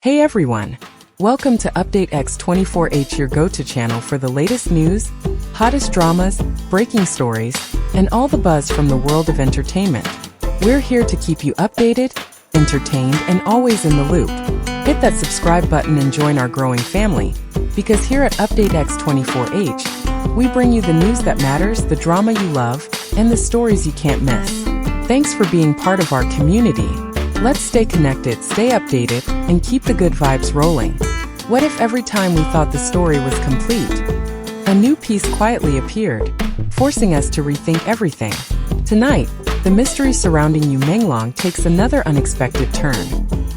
Hey everyone! Welcome to Update X24H, your go-to channel for the latest news, hottest dramas, breaking stories, and all the buzz from the world of entertainment. We're here to keep you updated, entertained, and always in the loop. Hit that subscribe button and join our growing family, because here at Update X24H, we bring you the news that matters, the drama you love, and the stories you can't miss. Thanks for being part of our community. Let's stay connected, stay updated, and keep the good vibes rolling. What if every time we thought the story was complete, a new piece quietly appeared, forcing us to rethink everything? Tonight, the mystery surrounding Menglong takes another unexpected turn,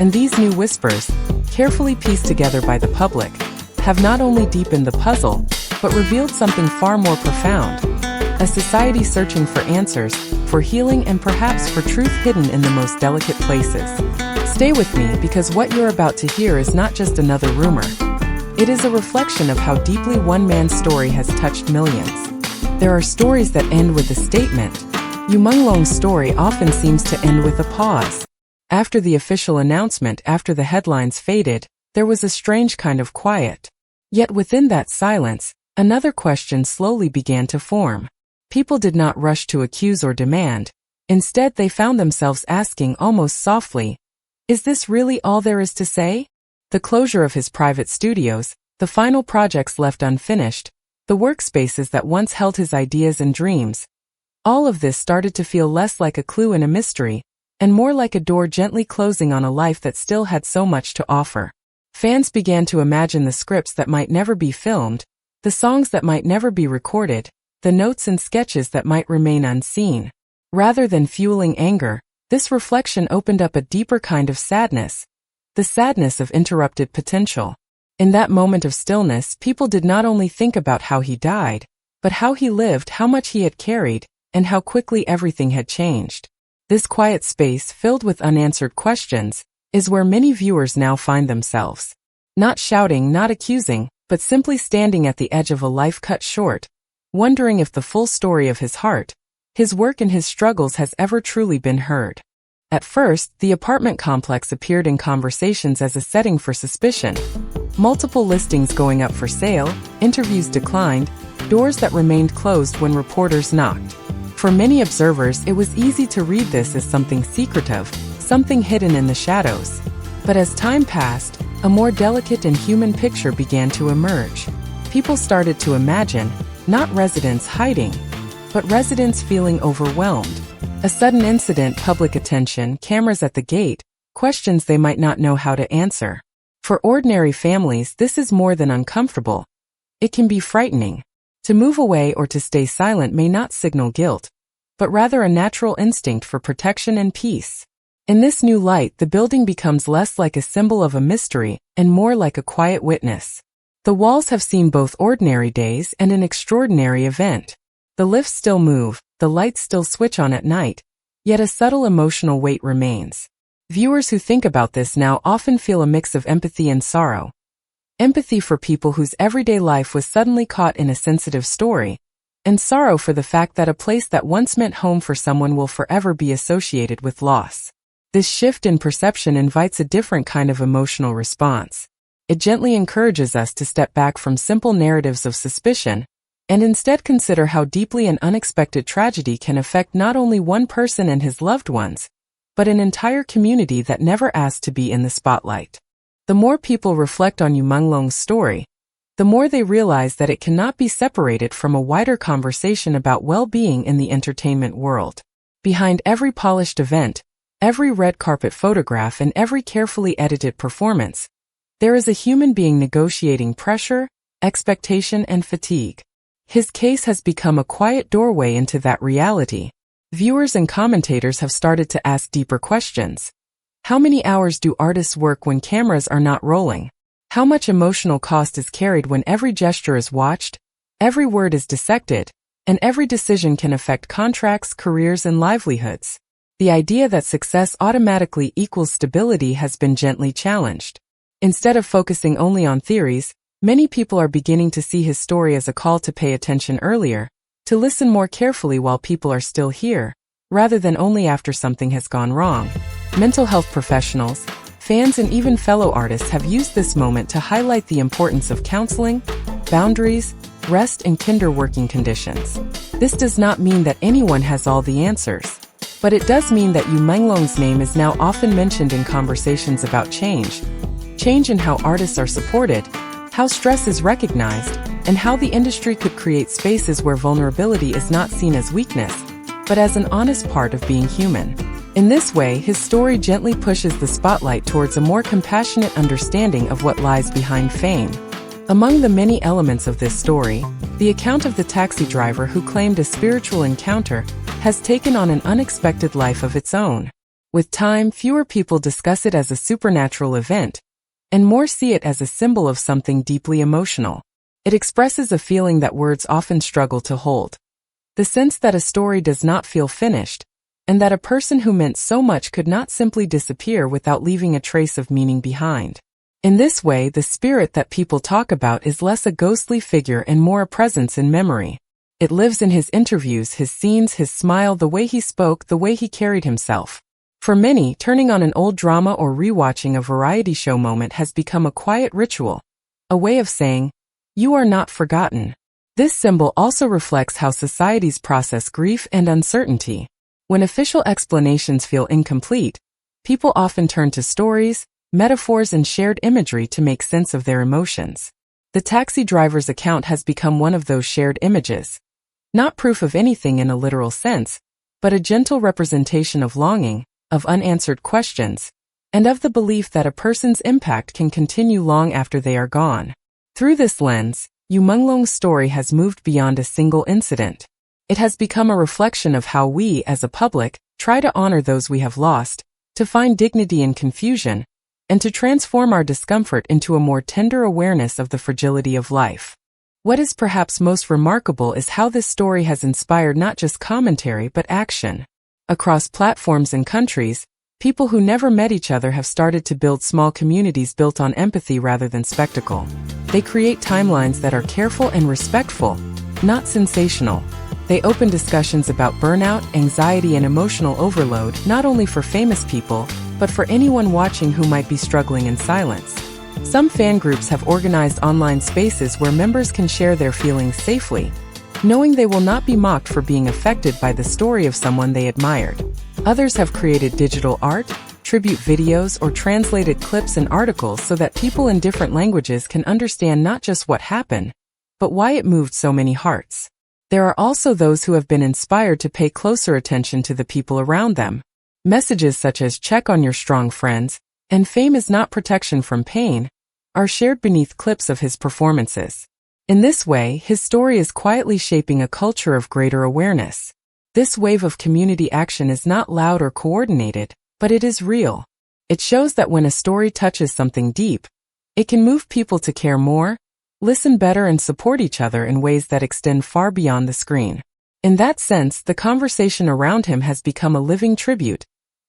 and these new whispers, carefully pieced together by the public, have not only deepened the puzzle, but revealed something far more profound. A society searching for answers, for healing, and perhaps for truth hidden in the most delicate places. Stay with me, because what you're about to hear is not just another rumor. It is a reflection of how deeply one man's story has touched millions. There are stories that end with a statement. Menglong's story often seems to end with a pause. After the official announcement, after the headlines faded, there was a strange kind of quiet. Yet within that silence, another question slowly began to form. People did not rush to accuse or demand. Instead, they found themselves asking almost softly, "Is this really all there is to say?" The closure of his private studios, the final projects left unfinished, the workspaces that once held his ideas and dreams, all of this started to feel less like a clue in a mystery, and more like a door gently closing on a life that still had so much to offer. Fans began to imagine the scripts that might never be filmed, the songs that might never be recorded, the notes and sketches that might remain unseen. Rather than fueling anger, this reflection opened up a deeper kind of sadness, the sadness of interrupted potential. In that moment of stillness, people did not only think about how he died, but how he lived, how much he had carried, and how quickly everything had changed. This quiet space, filled with unanswered questions, is where many viewers now find themselves. Not shouting, not accusing, but simply standing at the edge of a life cut short, wondering if the full story of his heart, his work and his struggles has ever truly been heard. At first, the apartment complex appeared in conversations as a setting for suspicion. Multiple listings going up for sale, interviews declined, doors that remained closed when reporters knocked. For many observers, it was easy to read this as something secretive, something hidden in the shadows. But as time passed, a more delicate and human picture began to emerge. People started to imagine, not residents hiding, but residents feeling overwhelmed. A sudden incident, public attention, cameras at the gate, questions they might not know how to answer. For ordinary families, this is more than uncomfortable. It can be frightening. To move away or to stay silent may not signal guilt, but rather a natural instinct for protection and peace. In this new light, the building becomes less like a symbol of a mystery and more like a quiet witness. The walls have seen both ordinary days and an extraordinary event. The lifts still move, the lights still switch on at night, yet a subtle emotional weight remains. Viewers who think about this now often feel a mix of empathy and sorrow. Empathy for people whose everyday life was suddenly caught in a sensitive story, and sorrow for the fact that a place that once meant home for someone will forever be associated with loss. This shift in perception invites a different kind of emotional response. It gently encourages us to step back from simple narratives of suspicion, and instead consider how deeply an unexpected tragedy can affect not only one person and his loved ones, but an entire community that never asked to be in the spotlight. The more people reflect on Menglong's story, the more they realize that it cannot be separated from a wider conversation about well-being in the entertainment world. Behind every polished event, every red carpet photograph, and every carefully edited performance, there is a human being negotiating pressure, expectation, and fatigue. His case has become a quiet doorway into that reality. Viewers and commentators have started to ask deeper questions. How many hours do artists work when cameras are not rolling? How much emotional cost is carried when every gesture is watched, every word is dissected, and every decision can affect contracts, careers, and livelihoods? The idea that success automatically equals stability has been gently challenged. Instead of focusing only on theories, many people are beginning to see his story as a call to pay attention earlier, to listen more carefully while people are still here, rather than only after something has gone wrong. Mental health professionals, Fans and even fellow artists have used this moment to highlight the importance of counseling, boundaries, rest and kinder working conditions. This does not mean that anyone has all the answers, but it does mean that Menglong's name is now often mentioned in conversations about change in how artists are supported, how stress is recognized, and how the industry could create spaces where vulnerability is not seen as weakness, but as an honest part of being human. In this way, his story gently pushes the spotlight towards a more compassionate understanding of what lies behind fame. Among the many elements of this story, the account of the taxi driver who claimed a spiritual encounter has taken on an unexpected life of its own. With time, fewer people discuss it as a supernatural event, and more see it as a symbol of something deeply emotional. It expresses a feeling that words often struggle to hold. The sense that a story does not feel finished, and that a person who meant so much could not simply disappear without leaving a trace of meaning behind. In this way, the spirit that people talk about is less a ghostly figure and more a presence in memory. It lives in his interviews, his scenes, his smile, the way he spoke, the way he carried himself. For many, turning on an old drama or rewatching a variety show moment has become a quiet ritual, a way of saying, "You are not forgotten." This symbol also reflects how societies process grief and uncertainty. When official explanations feel incomplete, people often turn to stories, metaphors, and shared imagery to make sense of their emotions. The taxi driver's account has become one of those shared images. Not proof of anything in a literal sense, but a gentle representation of longing, of unanswered questions, and of the belief that a person's impact can continue long after they are gone. Through this lens, Menglong's story has moved beyond a single incident. It has become a reflection of how we, as a public, try to honor those we have lost, to find dignity in confusion, and to transform our discomfort into a more tender awareness of the fragility of life. What is perhaps most remarkable is how this story has inspired not just commentary but action. Across platforms and countries, people who never met each other have started to build small communities built on empathy rather than spectacle. They create timelines that are careful and respectful, not sensational. They open discussions about burnout, anxiety, and emotional overload, not only for famous people, but for anyone watching who might be struggling in silence. Some fan groups have organized online spaces where members can share their feelings safely, knowing they will not be mocked for being affected by the story of someone they admired. Others have created digital art, tribute videos, or translated clips and articles so that people in different languages can understand not just what happened, but why it moved so many hearts. There are also those who have been inspired to pay closer attention to the people around them. Messages such as "check on your strong friends" and "fame is not protection from pain" are shared beneath clips of his performances. In this way, his story is quietly shaping a culture of greater awareness. This wave of community action is not loud or coordinated, but it is real. It shows that when a story touches something deep, it can move people to care more, listen better, and support each other in ways that extend far beyond the screen. In that sense, the conversation around him has become a living tribute,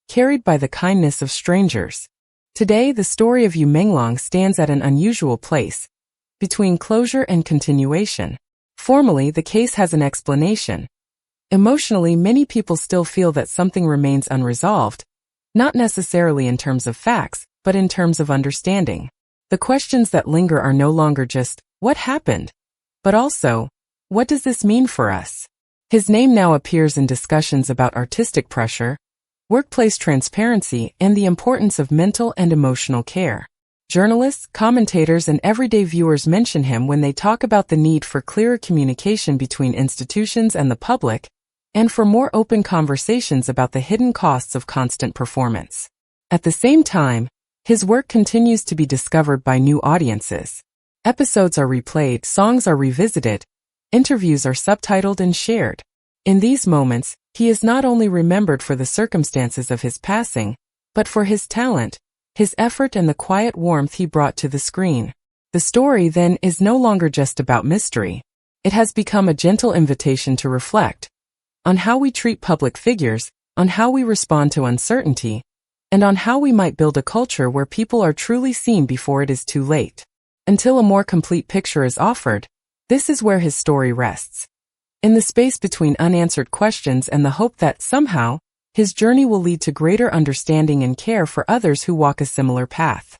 carried by the kindness of strangers. Today, the story of Menglong stands at an unusual place, between closure and continuation. Formally, the case has an explanation. Emotionally, many people still feel that something remains unresolved, not necessarily in terms of facts, but in terms of understanding. The questions that linger are no longer just, "What happened?" but also, "What does this mean for us?" His name now appears in discussions about artistic pressure, workplace transparency, and the importance of mental and emotional care. Journalists, commentators, and everyday viewers mention him when they talk about the need for clearer communication between institutions and the public, and for more open conversations about the hidden costs of constant performance. At the same time, his work continues to be discovered by new audiences. Episodes are replayed, songs are revisited, interviews are subtitled and shared. In these moments, he is not only remembered for the circumstances of his passing, but for his talent, his effort, and the quiet warmth he brought to the screen. The story, then, is no longer just about mystery. It has become a gentle invitation to reflect on how we treat public figures, on how we respond to uncertainty, and on how we might build a culture where people are truly seen before it is too late. Until a more complete picture is offered, this is where his story rests. In the space between unanswered questions and the hope that, somehow, His journey will lead to greater understanding and care for others who walk a similar path.